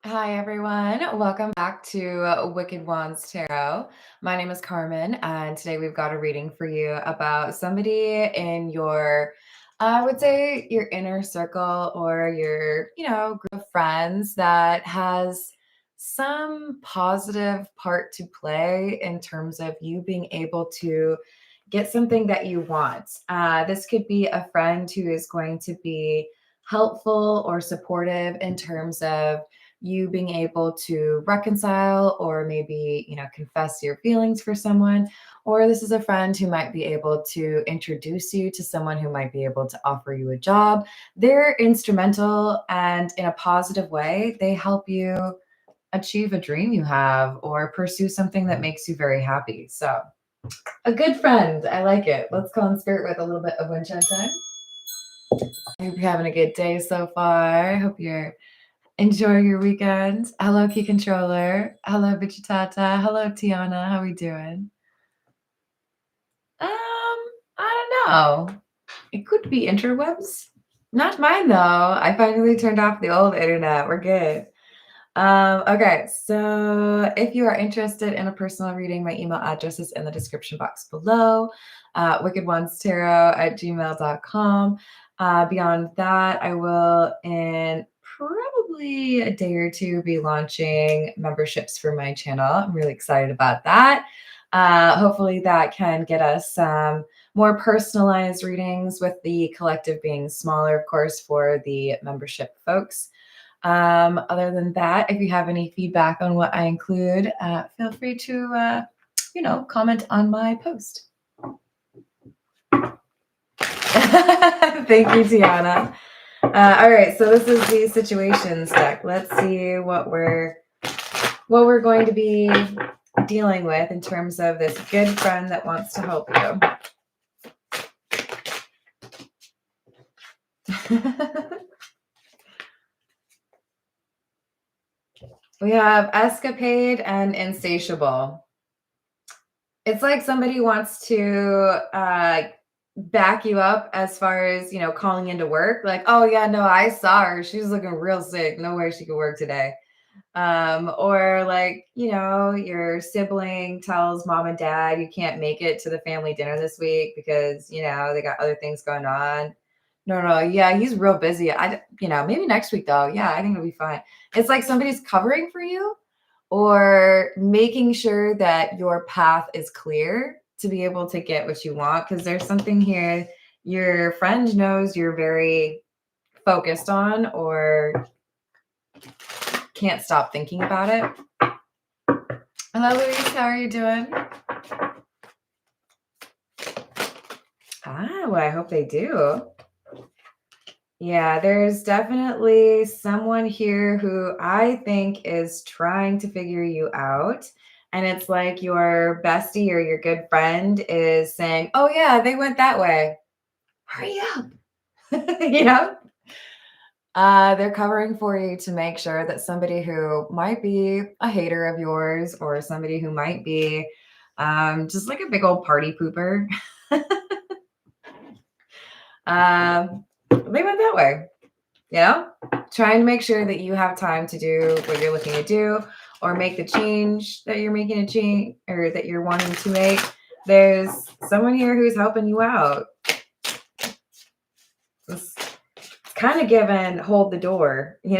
Hi, everyone. Welcome back to Wicked Wands Tarot. My name is Carmen, and today we've got a reading for you about somebody in your, I would say, your inner circle or your, group of friends that has some positive part to play in terms of you being able to get something that you want. This could be a friend who is going to be helpful or supportive in terms of you being able to reconcile or maybe, confess your feelings for someone. Or this is a friend who might be able to introduce you to someone who might be able to offer you a job. They're instrumental and in a positive way, they help you achieve a dream you have or pursue something that makes you very happy. So, a good friend. I like it. Let's call in spirit with a little bit of wind chime time. I hope you're having a good day so far. I hope you're enjoy your weekend. Hello, Key Controller. Hello, Vichitata. Hello, Tiana. How we doing? I don't know. It could be interwebs. Not mine though. I finally turned off the old internet. We're good. Okay, so if you are interested in a personal reading, my email address is in the description box below. wickedonestarot@gmail.com. Beyond that, I will in probably a day or two be launching memberships for my channel. I'm really excited about that. Hopefully that can get us some more personalized readings, with the collective being smaller, of course, for the membership folks. Other than that, if you have any feedback on what I include, feel free to, comment on my post. Thank you, Tiana. All right, so this is the situations deck. Let's see what we're going to be dealing with in terms of this good friend that wants to help you. We have escapade and insatiable. It's like somebody wants to back you up as far as, calling into work. Like, oh, yeah, no, I saw her. She was looking real sick. No way she could work today. Or like, your sibling tells mom and dad you can't make it to the family dinner this week because, they got other things going on. No, yeah, he's real busy. Maybe next week though. Yeah, I think it'll be fine. It's like somebody's covering for you or making sure that your path is clear to be able to get what you want. Because there's something here your friend knows you're very focused on or can't stop thinking about it. Hello, Louise. How are you doing? Well, I hope they do. Yeah, there's definitely someone here who I think is trying to figure you out. And it's like your bestie or your good friend is saying, oh, yeah, they went that way. Hurry up. They're covering for you to make sure that somebody who might be a hater of yours or somebody who might be just like a big old party pooper, they went that way. Trying to make sure that you have time to do what you're looking to do or make the change that you're making a change or that you're wanting to make. There's someone here who's helping you out. It's kind of given hold the door, we've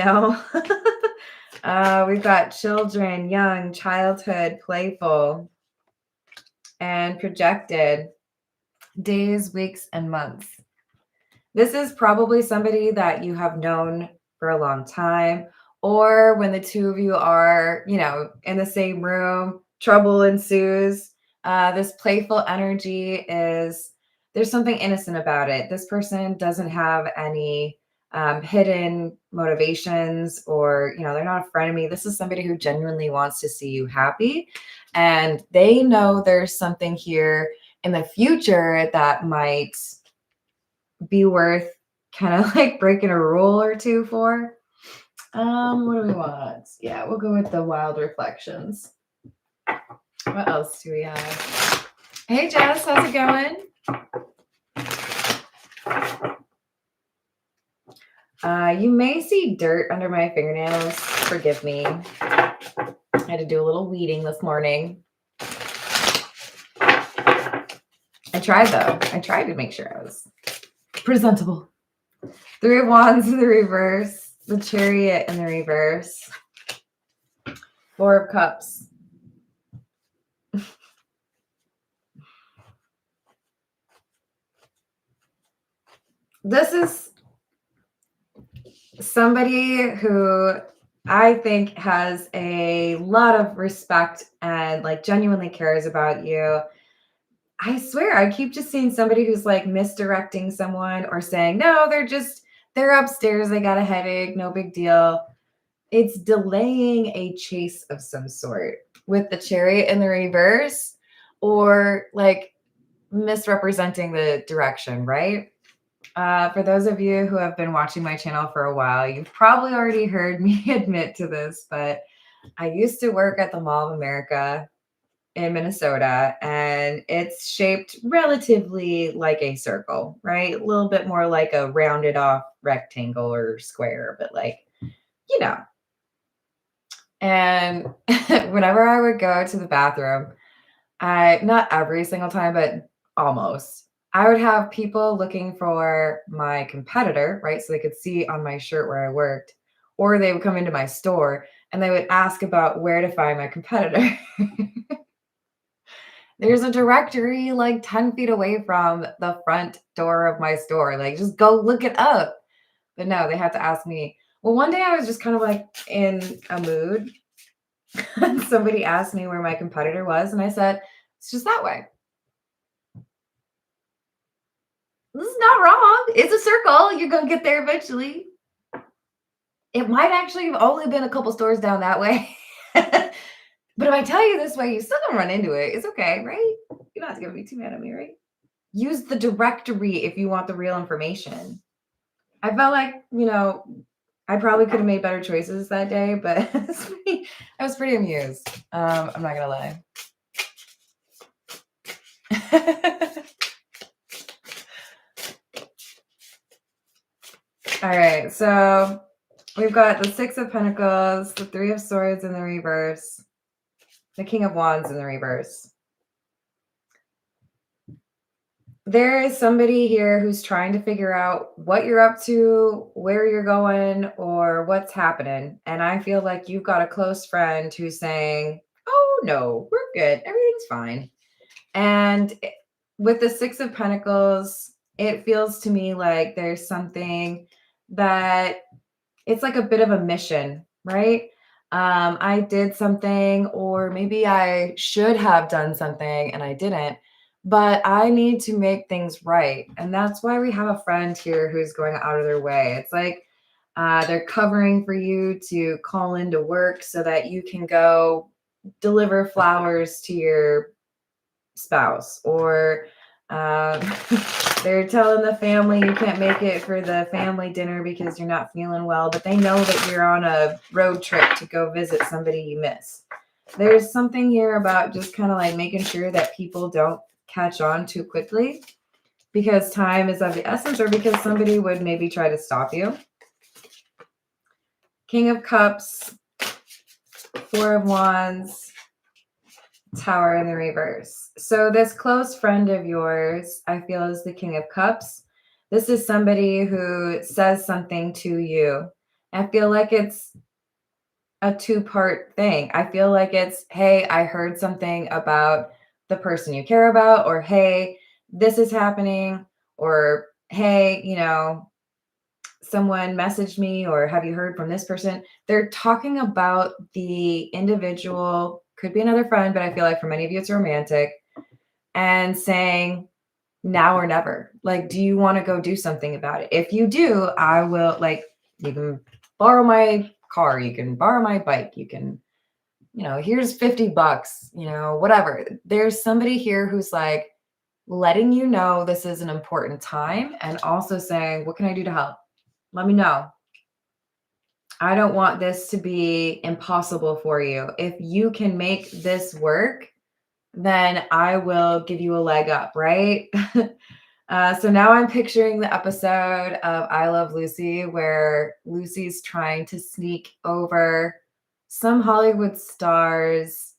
got children, young, childhood, playful, and projected, days, weeks, and months. This is probably somebody that you have known for a long time, or when the two of you are, in the same room, trouble ensues. This playful energy there's something innocent about it. This person doesn't have any hidden motivations or, they're not a frenemy. This is somebody who genuinely wants to see you happy. And they know there's something here in the future that might be worth kind of like breaking a rule or two for. What do we want? Yeah, we'll go with the wild reflections. What else do we have? Hey, Jess, how's it going? You may see dirt under my fingernails. Forgive me. I had to do a little weeding this morning. I tried though. I tried to make sure I was presentable. Three of Wands in the reverse. The Chariot in the reverse. Four of Cups. This is somebody who I think has a lot of respect and like genuinely cares about you. I swear, I keep just seeing somebody who's like misdirecting someone or saying, no, they're upstairs. They got a headache. No big deal. It's delaying a chase of some sort with the Chariot in the reverse or like misrepresenting the direction, right? For those of you who have been watching my channel for a while, you've probably already heard me admit to this, but I used to work at the Mall of America in Minnesota, and it's shaped relatively like a circle, right? A little bit more like a rounded off rectangle or square, but like, you know. And whenever I would go to the bathroom, not every single time, but almost, I would have people looking for my competitor, right? So they could see on my shirt where I worked, or they would come into my store and they would ask about where to find my competitor. There's a directory like 10 feet away from the front door of my store. Like, just go look it up. But no, they had to ask me. Well, one day I was just kind of like in a mood. And somebody asked me where my competitor was, and I said, it's just that way. This is not wrong. It's a circle. You're going to get there eventually. It might actually have only been a couple stores down that way. But if I tell you this way, you still gonna run into it. It's okay, right? You're not gonna be too mad at me, right? Use the directory if you want the real information. I felt like, I probably could have made better choices that day, but I was pretty amused. I'm not gonna lie. All right, so we've got the Six of Pentacles, the Three of Swords in the reverse, the King of Wands in the reverse. There is somebody here who's trying to figure out what you're up to, where you're going, or what's happening. And I feel like you've got a close friend who's saying, oh, no, we're good. Everything's fine. And with the Six of Pentacles, it feels to me like there's something that it's like a bit of a mission, right? I did something, or maybe I should have done something and I didn't, but I need to make things right. And that's why we have a friend here who's going out of their way. It's like they're covering for you to call into work so that you can go deliver flowers to your spouse, or they're telling the family you can't make it for the family dinner because you're not feeling well, but they know that you're on a road trip to go visit somebody you miss. There's something here about just kind of like making sure that people don't catch on too quickly because time is of the essence, or because somebody would maybe try to stop you. King of Cups, Four of Wands, Tower in the reverse. So this close friend of yours, I feel, is the King of Cups. This is somebody who says something to you. I feel like it's a two-part thing. I feel like it's, hey, I heard something about the person you care about, or hey, this is happening, or hey, someone messaged me, or have you heard from this person? They're talking about the individual, could be another friend, but I feel like for many of you it's romantic, and saying now or never. Like, do you want to go do something about it? If you do, I will, like, you can borrow my car, you can borrow my bike, you can, here's $50, whatever. There's somebody here who's like letting you know this is an important time, and also saying, what can I do to help? Let me know. I don't want this to be impossible for you. If you can make this work, then I will give you a leg up, right? So now I'm picturing the episode of I Love Lucy where Lucy's trying to sneak over some Hollywood star's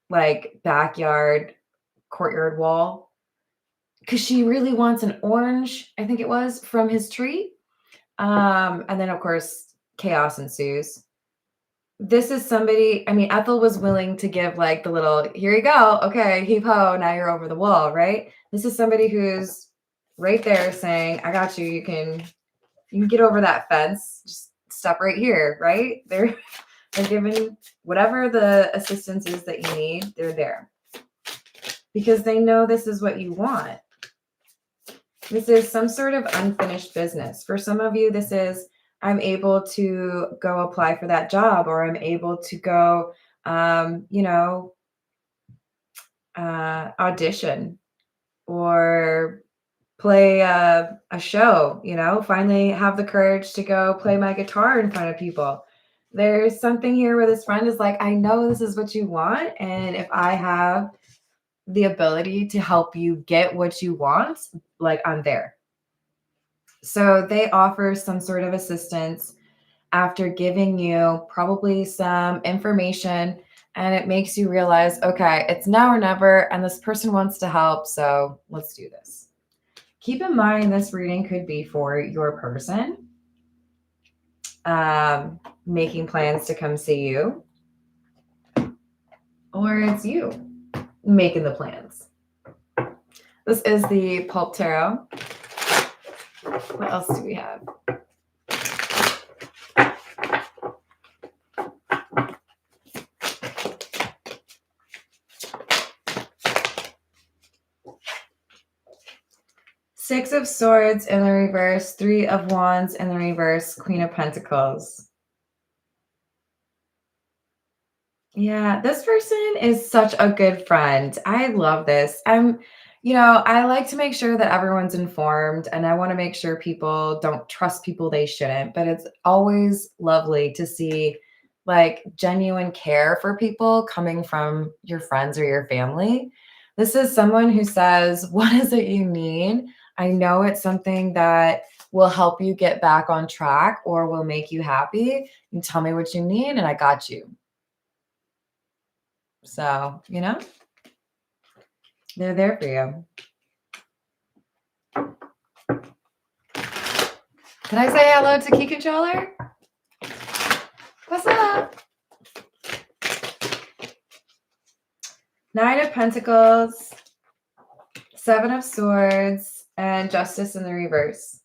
like backyard courtyard wall because she really wants an orange, I think it was, from his tree. And then, of course, chaos ensues. This is somebody, I mean, Ethel was willing to give like the little, here you go. Okay, heave ho, now you're over the wall, right? This is somebody who's right there saying, I got you. You can get over that fence. Just stop right here, right? They're giving whatever the assistance is that you need, they're there. Because they know this is what you want. This is some sort of unfinished business. For some of you, this is I'm able to go apply for that job, or I'm able to go, audition or play a show, finally have the courage to go play my guitar in front of people. There's something here where this friend is like, I know this is what you want. And if I have the ability to help you get what you want, like I'm there. So they offer some sort of assistance after giving you probably some information, and it makes you realize, okay, it's now or never, and this person wants to help, so let's do this. Keep in mind, this reading could be for your person making plans to come see you, or it's you making the plans. This is the Pulp Tarot. What else do we have? Six of Swords in the reverse, Three of Wands in the reverse, Queen of Pentacles. Yeah, this person is such a good friend. I love this. I like to make sure that everyone's informed, and I want to make sure people don't trust people they shouldn't, but it's always lovely to see like genuine care for people coming from your friends or your family. This is someone who says, what is it you need? I know it's something that will help you get back on track or will make you happy. You tell me what you need and I got you. So, they're there for you. Can I say hello to Key Controller? What's up? Nine of Pentacles, Seven of Swords, and Justice in the reverse.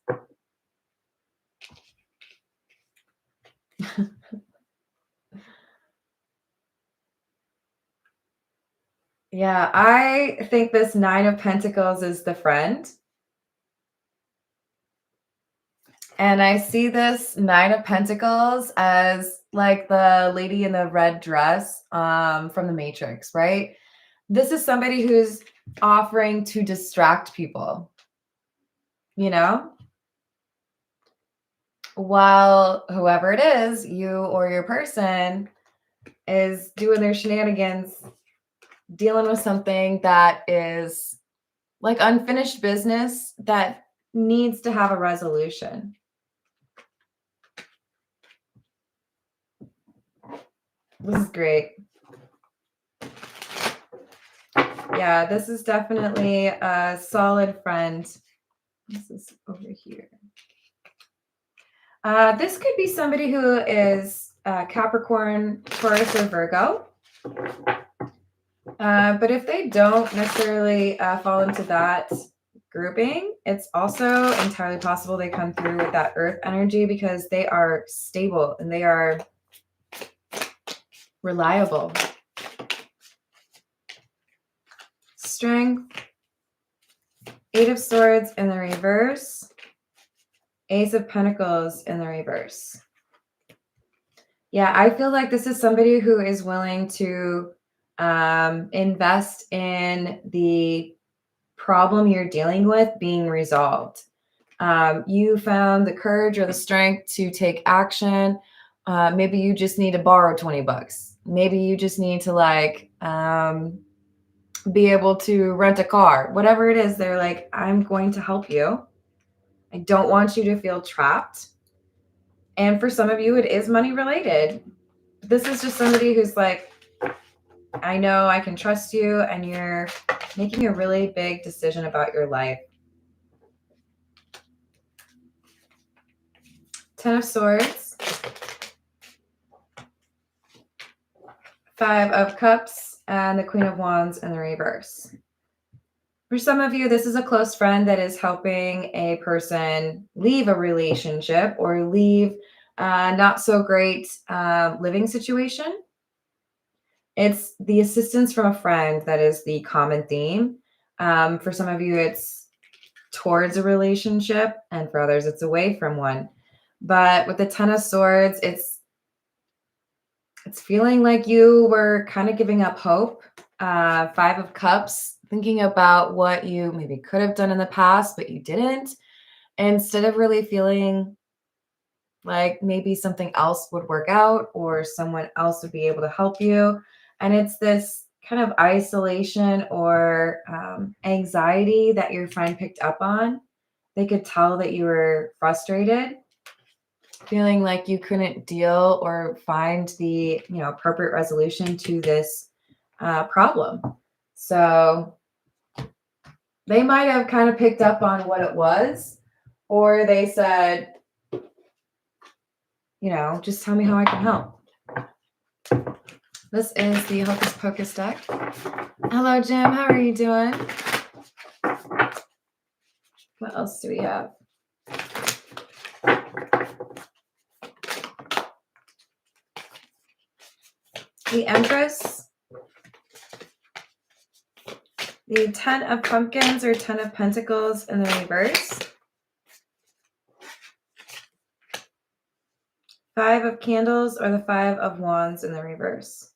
Yeah, I think this Nine of Pentacles is the friend. And I see this Nine of Pentacles as like the lady in the red dress from the Matrix, right? This is somebody who's offering to distract people, while whoever it is, you or your person, is doing their shenanigans, dealing with something that is like unfinished business that needs to have a resolution. This is great. Yeah, this is definitely a solid friend. This is over here. This could be somebody who is Capricorn, Taurus, or Virgo. But if they don't necessarily fall into that grouping, it's also entirely possible they come through with that earth energy because they are stable and they are reliable. Strength, Eight of Swords in the reverse, Ace of Pentacles in the reverse. Yeah, I feel like this is somebody who is willing to invest in the problem you're dealing with being resolved. You found the courage or the strength to take action. Maybe you just need to borrow $20. Maybe you just need to be able to rent a car, whatever it is. They're like, I'm going to help you. I don't want you to feel trapped. And for some of you, it is money related. This is just somebody who's like, I know I can trust you, and you're making a really big decision about your life. Ten of Swords, Five of Cups, and the Queen of Wands in the reverse. For some of you, this is a close friend that is helping a person leave a relationship or leave a not so great living situation. It's the assistance from a friend that is the common theme. For some of you, it's towards a relationship, and for others, it's away from one. But with the Ten of Swords, it's feeling like you were kind of giving up hope. Five of Cups, thinking about what you maybe could have done in the past, but you didn't. Instead of really feeling like maybe something else would work out or someone else would be able to help you. And it's this kind of isolation or anxiety that your friend picked up on. They could tell that you were frustrated, feeling like you couldn't deal or find the appropriate resolution to this problem. So they might have kind of picked up on what it was, or they said, just tell me how I can help. This is the Hocus Pocus deck. Hello, Jim. How are you doing? What else do we have? The Empress, the Ten of Pumpkins or Ten of Pentacles in the reverse, Five of Candles or the Five of Wands in the reverse.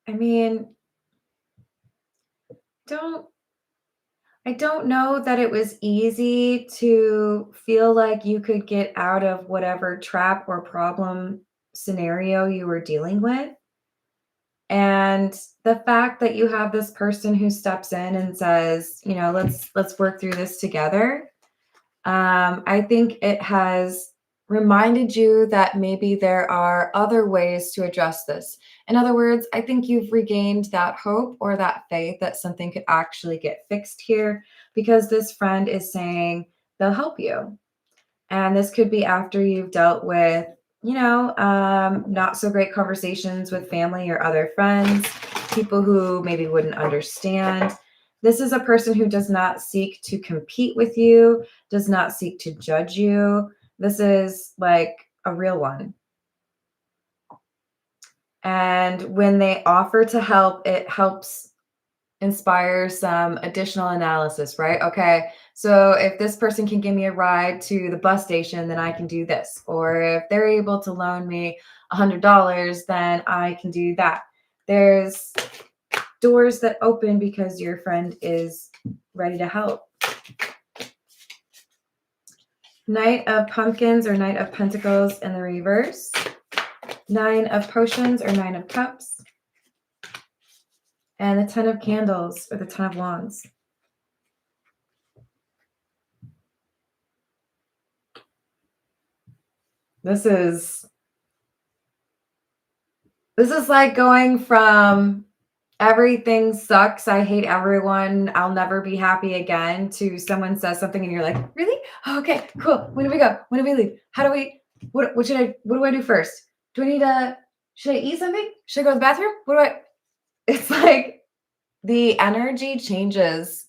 I mean, I don't know that it was easy to feel like you could get out of whatever trap or problem scenario you were dealing with. And the fact that you have this person who steps in and says, let's work through this together. I think it has reminded you that maybe there are other ways to address this. In other words, I think you've regained that hope or that faith that something could actually get fixed here, because this friend is saying they'll help you. And this could be after you've dealt with, not so great conversations with family or other friends, people who maybe wouldn't understand. This is a person who does not seek to compete with you, does not seek to judge you. This is like a real one. And when they offer to help, it helps inspire some additional analysis, right? Okay, so if this person can give me a ride to the bus station, then I can do this. Or if they're able to loan me $100, then I can do that. There's doors that open because your friend is ready to help. Knight of Pumpkins or Knight of Pentacles in the reverse. Nine of Potions or Nine of Cups. And the Ten of Candles or the Ten of Wands. This is like going from everything sucks, I hate everyone, I'll never be happy again, to someone says something and you're like, really? Oh, okay, cool. When do we go? When do we leave? How do we, what do I do first? Do I need should I eat something? Should I go to the bathroom? It's like the energy changes,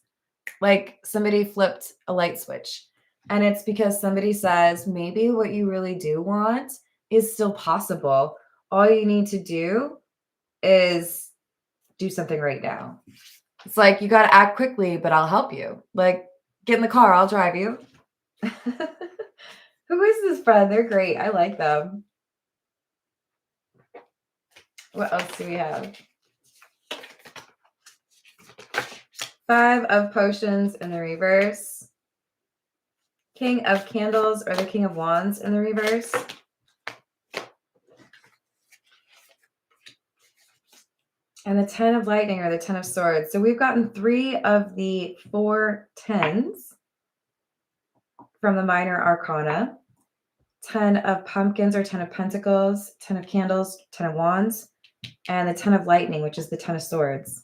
like somebody flipped a light switch. And it's because somebody says, maybe what you really do want is still possible. All you need to do is do something right now. It's like, you got to act quickly, but I'll help you. Like, get in the car, I'll drive you. Who is this friend? They're great. I like them. What else do we have? Five of Potions in the reverse. King of Candles or the King of Wands in the reverse. And the 10 of Lightning or the 10 of Swords. So we've gotten 3 of the 4 tens from the Minor Arcana. 10 of Pumpkins or 10 of Pentacles, 10 of Candles, 10 of Wands, and the 10 of Lightning, which is the 10 of Swords.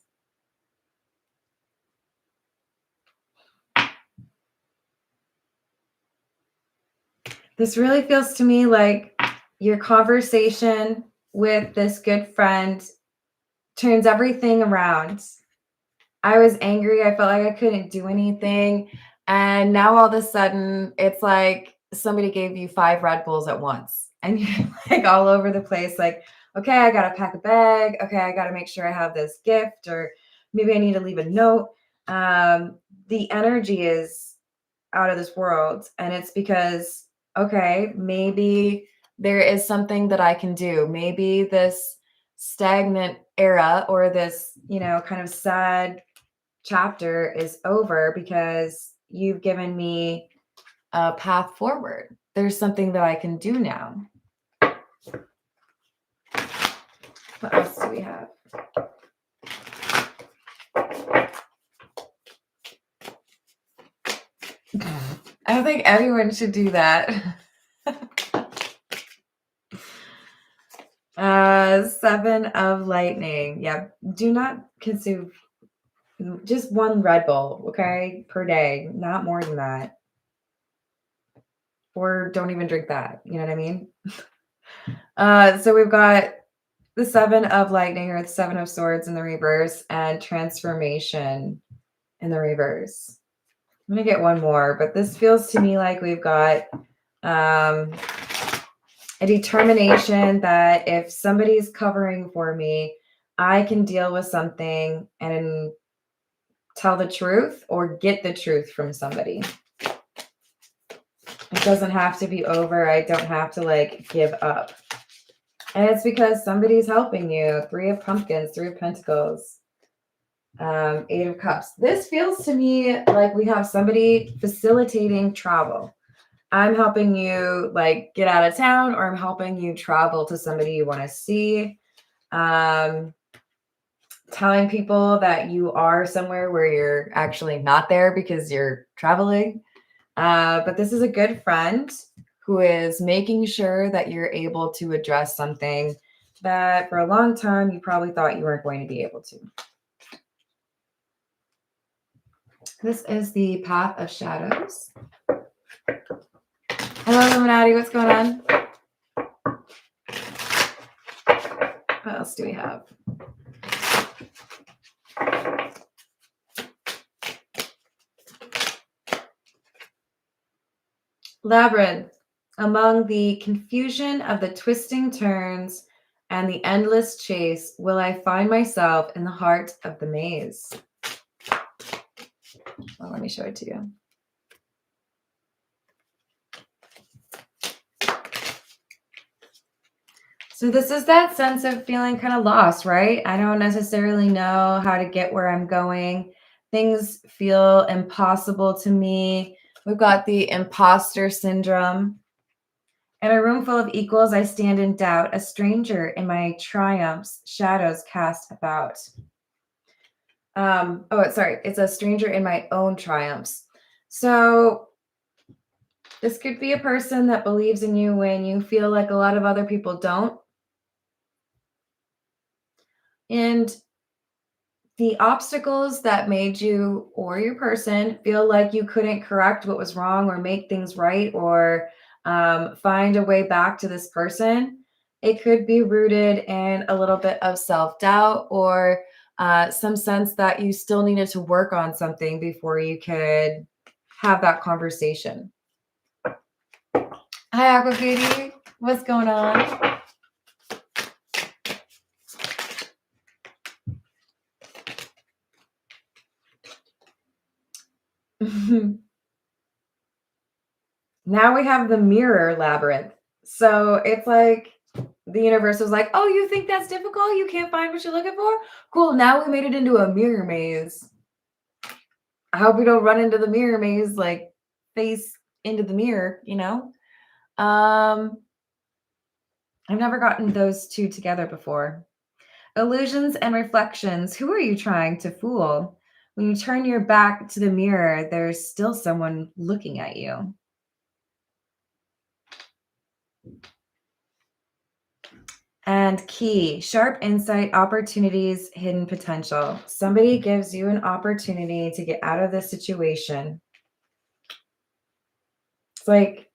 This really feels to me like your conversation with this good friend turns everything around. I was angry. I felt like I couldn't do anything. And now all of a sudden, it's like somebody gave you 5 Red Bulls at once. And you're like all over the place, like, okay, I got to pack a bag. Okay, I got to make sure I have this gift, or maybe I need to leave a note. The energy is out of this world. And it's because, okay, maybe there is something that I can do. Maybe this stagnant era or this, kind of sad chapter is over because you've given me a path forward. There's something that I can do now. What else do we have? I don't think everyone should do that. 7 of Lightning. Yeah, do not consume just 1 Red Bull, okay, per day, not more than that. Or don't even drink that. You know what I mean? So we've got the 7 of Lightning or the 7 of Swords in the reverse and transformation in the reverse. I'm going to get one more, but this feels to me like we've got a determination that if somebody's covering for me, I can deal with something and tell the truth or get the truth from somebody. It doesn't have to be over. I don't have to give up. And it's because somebody's helping you. 3 of Pumpkins, 3 of Pentacles, 8 of Cups. This feels to me like we have somebody facilitating travel. I'm helping you get out of town, or I'm helping you travel to somebody you want to see. Telling people that you are somewhere where you're actually not there because you're traveling. But this is a good friend who is making sure that you're able to address something that for a long time you probably thought you weren't going to be able to. This is the Path of Shadows. Hello, Illuminati. What's going on? What else do we have? Labyrinth. Among the confusion of the twisting turns and the endless chase, will I find myself in the heart of the maze? Well, let me show it to you. So this is that sense of feeling kind of lost, right? I don't necessarily know how to get where I'm going. Things feel impossible to me. We've got the imposter syndrome. In a room full of equals, I stand in doubt, a stranger in my triumphs, shadows cast about. It's a stranger in my own triumphs. So this could be a person that believes in you when you feel like a lot of other people don't. And the obstacles that made you or your person feel like you couldn't correct what was wrong or make things right or find a way back to this person, it could be rooted in a little bit of self-doubt or some sense that you still needed to work on something before you could have that conversation. Hi, Aquacutie. What's going on? Now we have the mirror labyrinth. So it's like the universe was like, oh, you think that's difficult? You can't find what you're looking for? Cool. Now we made it into a mirror maze. I hope we don't run into the mirror maze face into the mirror, you know? Um, I've never gotten those two together before. Illusions and reflections. Who are you trying to fool? When you turn your back to the mirror, there's still someone looking at you. And key, sharp insight, opportunities, hidden potential. Somebody gives you an opportunity to get out of this situation. It's like,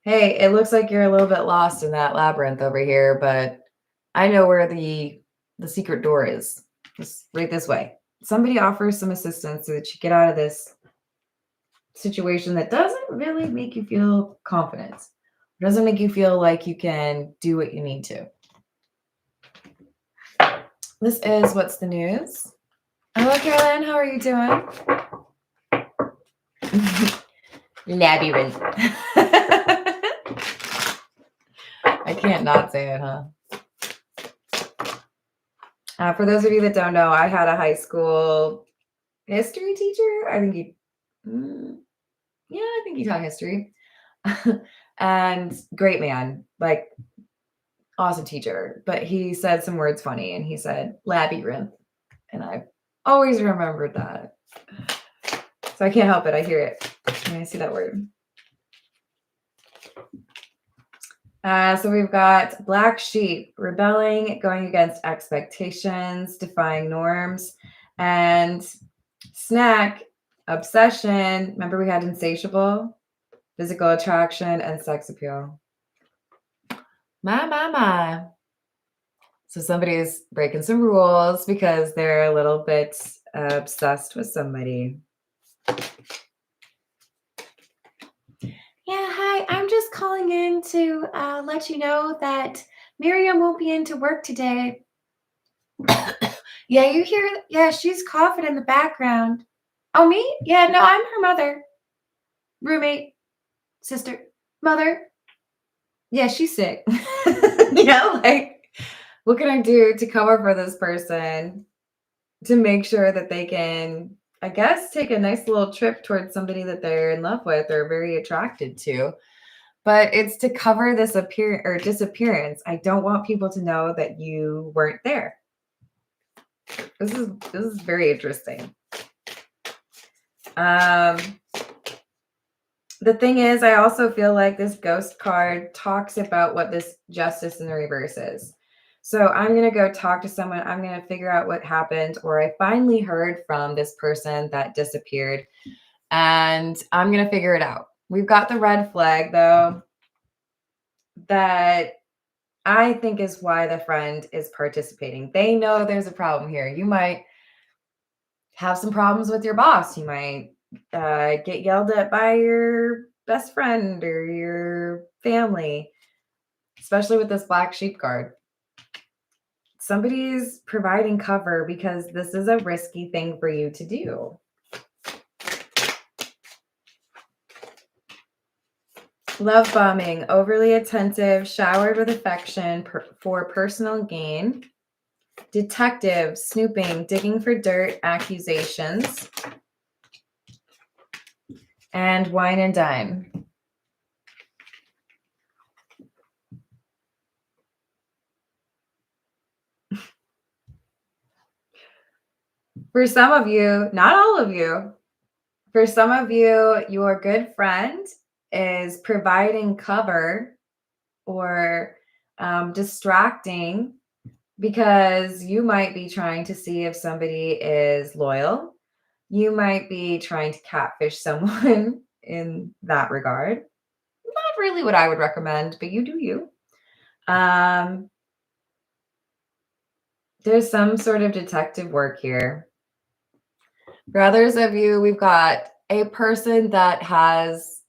hey, it looks like you're a little bit lost in that labyrinth over here, but I know where the secret door is. Just right this way. Somebody offers some assistance so that you get out of this situation that doesn't really make you feel confident. It doesn't make you feel like you can do what you need to. This is What's the News. Hello, Carolyn. How are you doing? Labyrinth. I can't not say it, huh? For those of you that don't know, I had a high school history teacher. I think he taught history. And great man, like awesome teacher. But he said some words funny, and he said labyrinth, and I always remembered that. So I can't help it. I hear it when I see that word. So we've got black sheep, rebelling, going against expectations, defying norms, and snack, obsession. Remember we had insatiable, physical attraction, and sex appeal. My. So somebody's breaking some rules because they're a little bit obsessed with somebody. Yeah, hi. I'm just calling in to let you know that Miriam won't be in to work today. Yeah, you hear? Yeah, she's coughing in the background. Oh, me? Yeah, no, I'm her mother. Roommate, sister, mother. Yeah, she's sick. Like, what can I do to cover for this person to make sure that they can, I guess, take a nice little trip towards somebody that they're in love with or very attracted to? But it's to cover this disappearance. I don't want people to know that you weren't there. This is very interesting. The thing is, I also feel like this ghost card talks about what this justice in the reverse is. So I'm going to go talk to someone. I'm going to figure out what happened, or I finally heard from this person that disappeared, and I'm going to figure it out. We've got the red flag, though, that I think is why the friend is participating. They know there's a problem here. You might have some problems with your boss. You might get yelled at by your best friend or your family, especially with this black sheep card. Somebody's providing cover because this is a risky thing for you to do. Love bombing, overly attentive, showered with affection for personal gain. Detective, snooping, digging for dirt, accusations. And wine and dine. For some of you, not all of you, for some of you, your good friend is providing cover or distracting because you might be trying to see if somebody is loyal. You might be trying to catfish someone in that regard. Not really what I would recommend, but you do you. There's some sort of detective work here. For others of you, we've got a person that has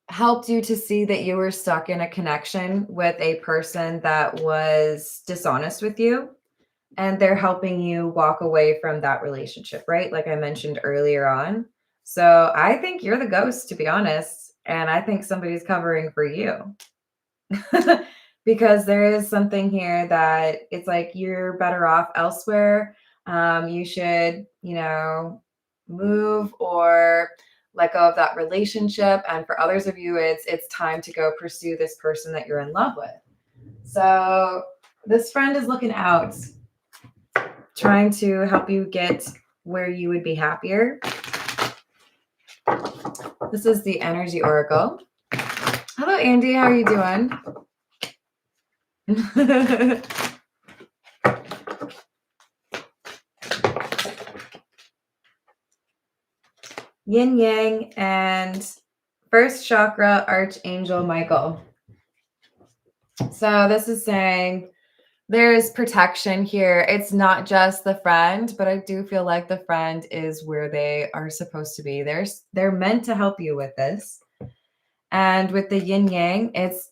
helped you to see that you were stuck in a connection with a person that was dishonest with you, and they're helping you walk away from that relationship, right? Like I mentioned earlier on. So I think you're the ghost, to be honest, and I think somebody's covering for you. Because there is something here that it's like you're better off elsewhere. You should, move or let go of that relationship. And for others of you, it's time to go pursue this person that you're in love with. So this friend is looking out, trying to help you get where you would be happier. This is the Energy Oracle. Hello, Andy. How are you doing? Yin Yang and first chakra Archangel Michael. So this is saying there's protection here. It's not just the friend, but I do feel like the friend is where they are supposed to be. They're meant to help you with this. And with the yin yang, it's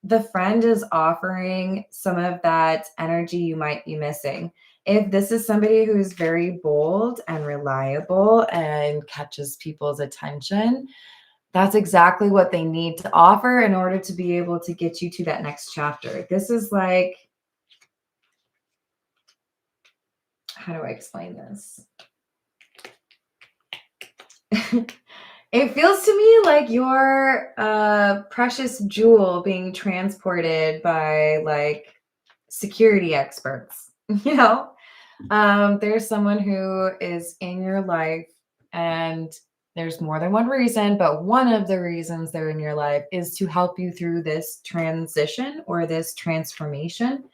the friend is offering some of that energy you might be missing. If this is somebody who's very bold and reliable and catches people's attention, that's exactly what they need to offer in order to be able to get you to that next chapter. This is like, how do I explain this? It feels to me like you're a precious jewel being transported by like security experts. You know, there's someone who is in your life, and there's more than one reason, but one of the reasons they're in your life is to help you through this transition or this transformation,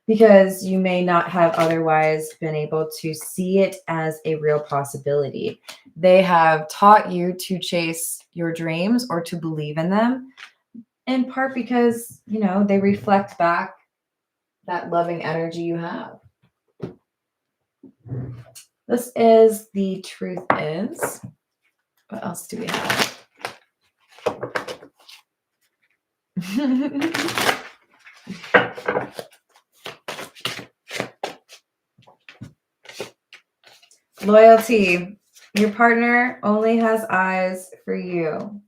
because you may not have otherwise been able to see it as a real possibility. They have taught you to chase your dreams or to believe in them, in part because, you know, they reflect back that loving energy you have. This is the truth is. What else do we have? Loyalty. Your partner only has eyes for you.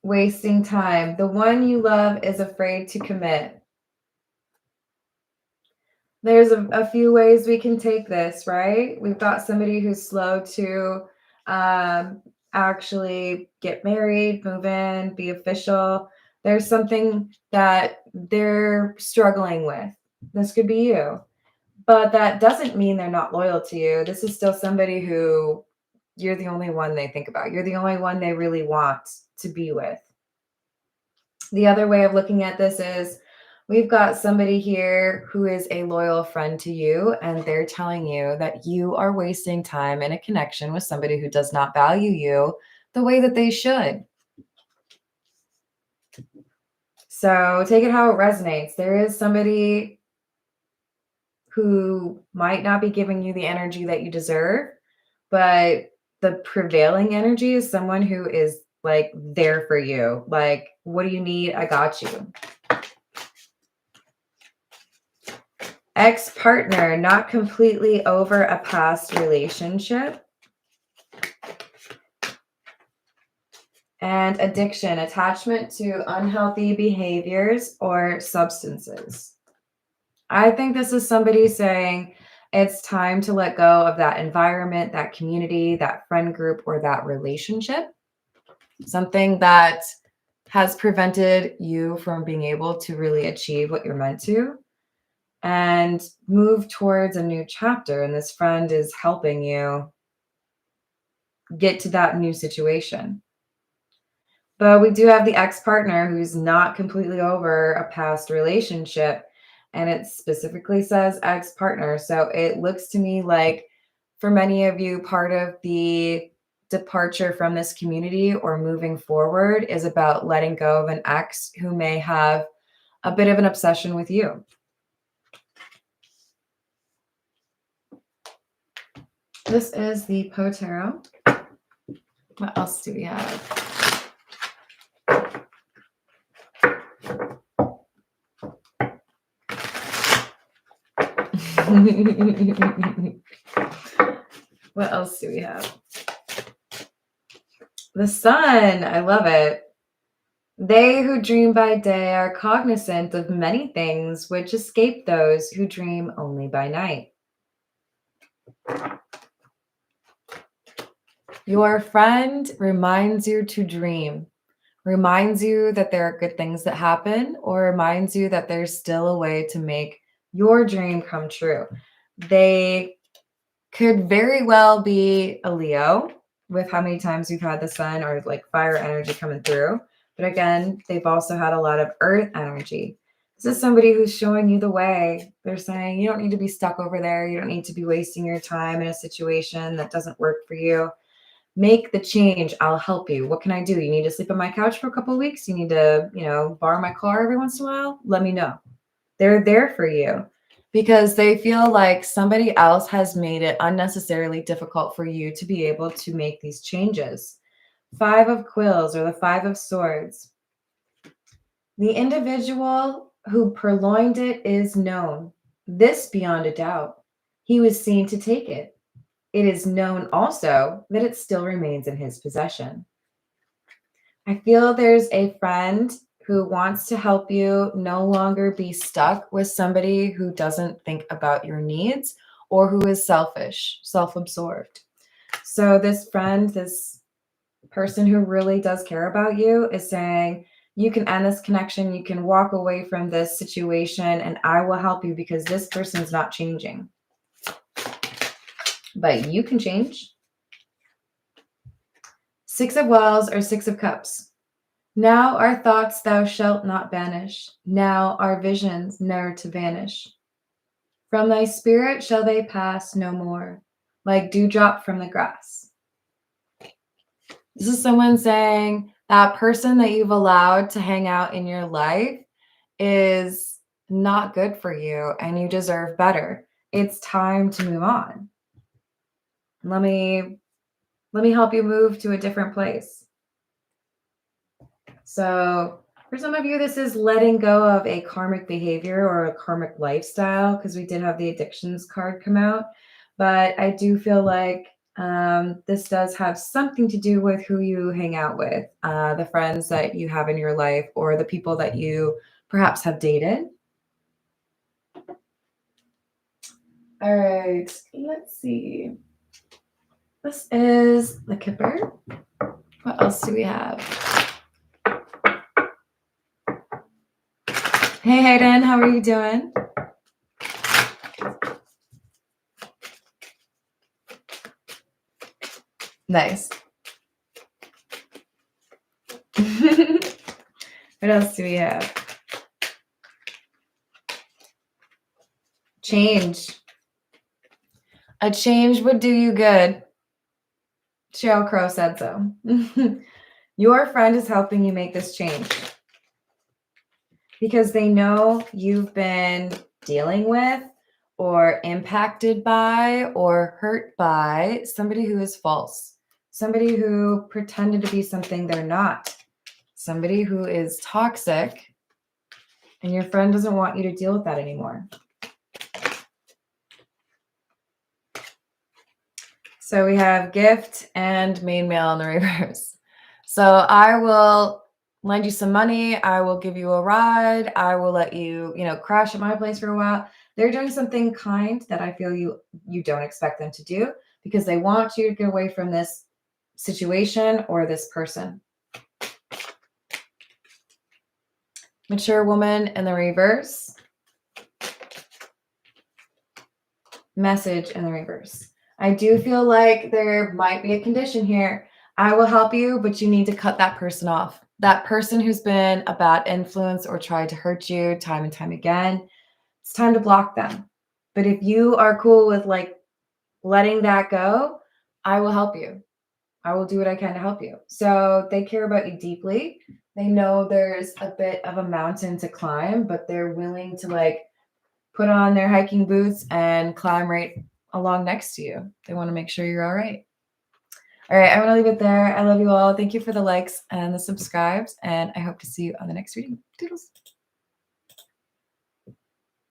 Wasting time. The one you love is afraid to commit. There's a few ways we can take this, right? We've got somebody who's slow to actually get married, move in, be official. There's something that they're struggling with. This could be you. But that doesn't mean they're not loyal to you. This is still somebody who you're the only one they think about. You're the only one they really want to be with. The other way of looking at this is we've got somebody here who is a loyal friend to you, and they're telling you that you are wasting time in a connection with somebody who does not value you the way that they should. So take it how it resonates. There is somebody who might not be giving you the energy that you deserve, but the prevailing energy is someone who is like there for you. Like, what do you need? I got you. Ex-partner, not completely over a past relationship. And addiction, attachment to unhealthy behaviors or substances. I think this is somebody saying it's time to let go of that environment, that community, that friend group, or that relationship. Something that has prevented you from being able to really achieve what you're meant to and move towards a new chapter. And this friend is helping you get to that new situation. But we do have the ex-partner who's not completely over a past relationship. And it specifically says ex-partner. So it looks to me like for many of you, part of the departure from this community or moving forward is about letting go of an ex who may have a bit of an obsession with you. This is the Potero. What else do we have? What else do we have? The sun. I love it. They who dream by day are cognizant of many things which escape those who dream only by night. Your friend reminds you to dream, reminds you that there are good things that happen, or reminds you that there's still a way to make your dream come true. They could very well be a Leo with how many times you've had the sun or like fire energy coming through. But again, they've also had a lot of earth energy. This is somebody who's showing you the way. They're saying you don't need to be stuck over there. You don't need to be wasting your time in a situation that doesn't work for you. Make the change. I'll help you. What can I do? You need to sleep on my couch for a couple of weeks? You need to, borrow my car every once in a while? Let me know. They're there for you because they feel like somebody else has made it unnecessarily difficult for you to be able to make these changes. Five of Quills or the Five of Swords. The individual who purloined it is known. This beyond a doubt. He was seen to take it. It is known also that it still remains in his possession. I feel there's a friend who wants to help you no longer be stuck with somebody who doesn't think about your needs or who is selfish, self-absorbed. So this friend, this person who really does care about you is saying, you can end this connection, you can walk away from this situation, and I will help you because this person's not changing. But you can change. Six of Wands or Six of Cups. Now our thoughts thou shalt not banish. Now our visions ne'er to vanish. From thy spirit shall they pass no more, like dewdrop from the grass. This is someone saying that person that you've allowed to hang out in your life is not good for you and you deserve better. It's time to move on. Let me help you move to a different place. So for some of you, this is letting go of a karmic behavior or a karmic lifestyle, because we did have the addictions card come out. But I do feel like this does have something to do with who you hang out with, the friends that you have in your life, or the people that you perhaps have dated. All right, let's see. This is the Kipper. What else do we have? Hey, Hayden, how are you doing? Nice. What else do we have? Change. A change would do you good. Cheryl Crow said so. Your friend is helping you make this change because they know you've been dealing with or impacted by or hurt by somebody who is false, somebody who pretended to be something they're not, somebody who is toxic, and your friend doesn't want you to deal with that anymore. So we have gift and main mail in the reverse. So I will lend you some money. I will give you a ride. I will let you, crash at my place for a while. They're doing something kind that I feel you don't expect them to do because they want you to get away from this situation or this person. Mature woman in the reverse. Message in the reverse. I do feel like there might be a condition here. I will help you, but you need to cut that person off. That person who's been a bad influence or tried to hurt you time and time again, it's time to block them. But if you are cool with letting that go, I will help you. I will do what I can to help you. So they care about you deeply. They know there's a bit of a mountain to climb, but they're willing to put on their hiking boots and climb right along next to you. They want to make sure you're all right. All right, I'm going to leave it there. I love you all. Thank you for the likes and the subscribes, and I hope to see you on the next reading. Toodles.